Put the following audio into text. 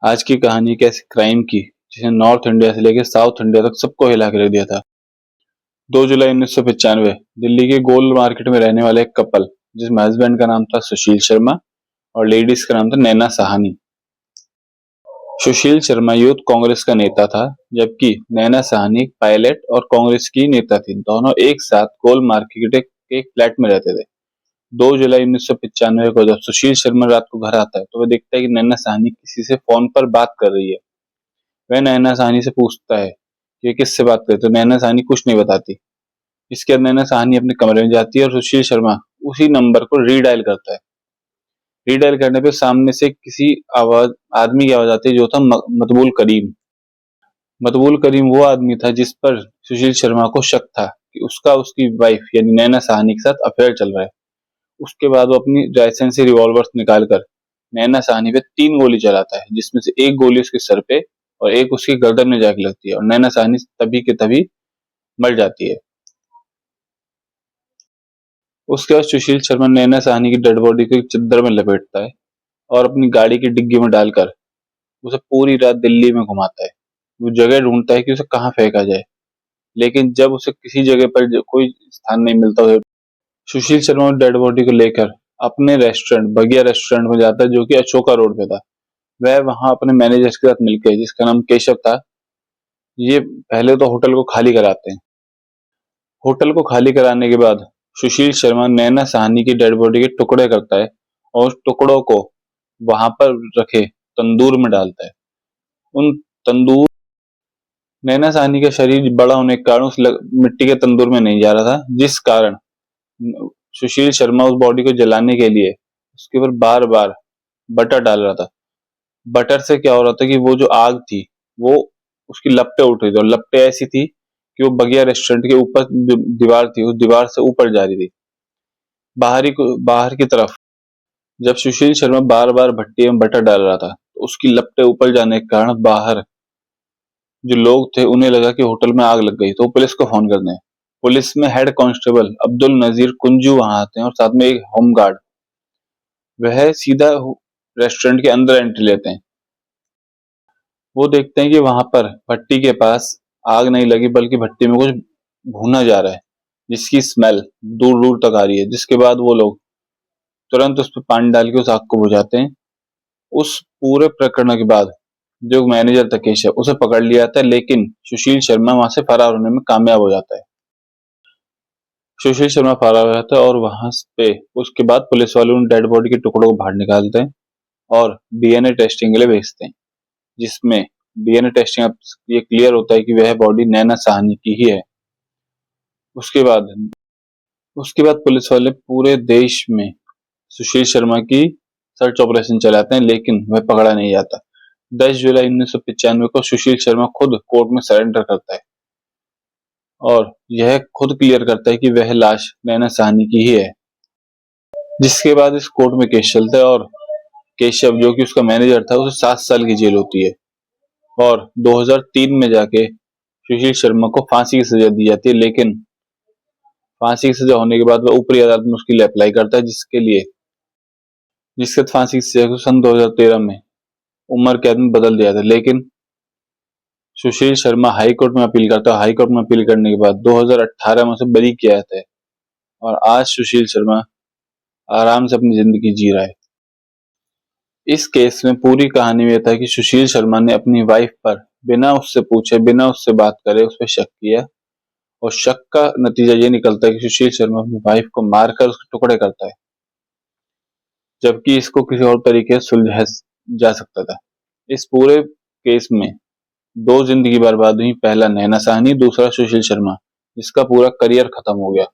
आज की कहानी एक ऐसी क्राइम की जिसने नॉर्थ इंडिया से लेकर साउथ इंडिया तक सबको हिला के रख दिया था। 2 जुलाई 1995 दिल्ली के गोल्ड मार्केट में रहने वाले एक कपल, जिसमें हस्बैंड का नाम था सुशील शर्मा और लेडीज का नाम था नैना साहनी। सुशील शर्मा यूथ कांग्रेस का नेता था, जबकि नैना साहनी एक पायलट और कांग्रेस की नेता थी। दोनों एक साथ गोल्ड मार्केट के एक फ्लैट में रहते थे। 2 जुलाई 1995 को जब सुशील शर्मा रात को घर आता है तो वह देखता है कि नैना साहनी किसी से फोन पर बात कर रही है। वह नैना साहनी से पूछता है कि ये किससे बात करे, तो नैना साहनी कुछ नहीं बताती। इसके बाद नैना साहनी अपने कमरे में जाती है और सुशील शर्मा उसी नंबर को रीडायल करता है। रीडायल करने पे सामने से किसी आवाज आदमी की आवाज आती है, जो था मतबूल करीम। मतबूल करीम वो आदमी था जिस पर सुशील शर्मा को शक था कि उसका उसकी वाइफ यानी नैना साहनी के साथ अफेयर चल रहा है। उसके बाद वो अपनी राइफल से रिवॉल्वर निकालकर नैना साहनी पे 3 गोली चलाता है, जिसमें से एक गोली उसके सर पे और एक उसकी गर्दन में जाके लगती है और नैना साहनी तभी के तभी मर जाती है। उसके बाद सुशील शर्मा नैना साहनी की डेड बॉडी को एक चद्दर में लपेटता है और अपनी गाड़ी की डिग्गी में डालकर उसे पूरी रात दिल्ली में घुमाता है। वो जगह ढूंढता है कि उसे कहाँ फेंका जाए, लेकिन जब उसे किसी जगह पर कोई स्थान नहीं मिलता है, सुशील शर्मा डेड बॉडी को लेकर अपने रेस्टोरेंट बगिया रेस्टोरेंट में जाता है, जो कि अशोका रोड पे था। वह वहां अपने मैनेजर के साथ मिलकर, जिसका नाम केशव था, ये पहले तो होटल को खाली कराते हैं। होटल को खाली कराने के बाद सुशील शर्मा नैना साहनी की डेड बॉडी के टुकड़े करता है और उस टुकड़ों को वहां पर रखे तंदूर में डालता है। उन तंदूर नैना साहनी का शरीर बड़ा होने के कारण मिट्टी के तंदूर में नहीं जा रहा था, जिस कारण सुशील शर्मा उस बॉडी को जलाने के लिए उसके ऊपर बार बार बटर डाल रहा था। बटर से क्या हो रहा था कि वो जो आग थी वो उसकी लपटें उठ रही थी और लपटें ऐसी थी कि वो बगिया रेस्टोरेंट के ऊपर जो दीवार थी उस दीवार से ऊपर जा रही थी बाहर की तरफ। जब सुशील शर्मा बार बार भट्टी में बटर डाल रहा था तो उसकी लपटें ऊपर जाने के कारण बाहर जो लोग थे उन्हें लगा कि होटल में आग लग गई, तो पुलिस को फोन करते हैं। पुलिस में हेड कांस्टेबल अब्दुल नजीर कुंजू वहां आते हैं और साथ में एक होमगार्ड। वह सीधा रेस्टोरेंट के अंदर एंट्री लेते हैं। वो देखते हैं कि वहां पर भट्टी के पास आग नहीं लगी, बल्कि भट्टी में कुछ भुना जा रहा है, जिसकी स्मेल दूर दूर तक आ रही है। जिसके बाद वो लोग तुरंत उस पर पानी डाल के उस आग को बुझाते हैं। उस पूरे प्रकरण के बाद जो मैनेजर था केशव, उसे पकड़ लिया जाता है, लेकिन सुशील शर्मा वहां से फरार होने में कामयाब हो जाता है। सुशील शर्मा फरार हो जाता है और वहां पे उसके बाद पुलिस वाले उन डेड बॉडी के टुकड़ों को बाहर निकालते हैं और डीएनए टेस्टिंग के लिए भेजते हैं, जिसमें डीएनए टेस्टिंग अब ये क्लियर होता है कि वह बॉडी नैना साहनी की ही है। उसके बाद उसके बाद पुलिस वाले पूरे देश में सुशील शर्मा की सर्च ऑपरेशन चलाते हैं, लेकिन वह पकड़ा नहीं जाता। 10 जुलाई 1995 को सुशील शर्मा खुद कोर्ट में सरेंडर करता है और यह खुद क्लियर करता है कि वह लाश नैना साहनी की ही है। जिसके बाद इस कोर्ट में केस चलता है और केशव, जो कि उसका मैनेजर था, उसे 7 साल की जेल होती है और 2003 में जाके सुशील शर्मा को फांसी की सजा दी जाती है। लेकिन फांसी की सजा होने के बाद वह ऊपरी अदालत में उसके लिए अप्लाई करता है, जिसके बाद फांसी की सजा को सन 2013 में उम्र कैद में बदल दिया था। लेकिन सुशील शर्मा हाई कोर्ट में अपील करता है। हाई कोर्ट में अपील करने के बाद 2018 में उसे बरी किया जाता है और आज सुशील शर्मा आराम से अपनी जिंदगी जी रहा है। इस केस में पूरी कहानी में था कि सुशील शर्मा ने अपनी वाइफ पर बिना उससे पूछे, बिना उससे बात करे उस पर शक किया और शक का नतीजा ये निकलता है कि सुशील शर्मा अपनी वाइफ को मारकर उसके टुकड़े करता है, जबकि इसको किसी और तरीके से सुलझाया जा सकता था। इस पूरे केस में 2 जिंदगी बर्बाद हुई, पहला नैना साहनी, दूसरा सुशील शर्मा, जिसका पूरा करियर खत्म हो गया।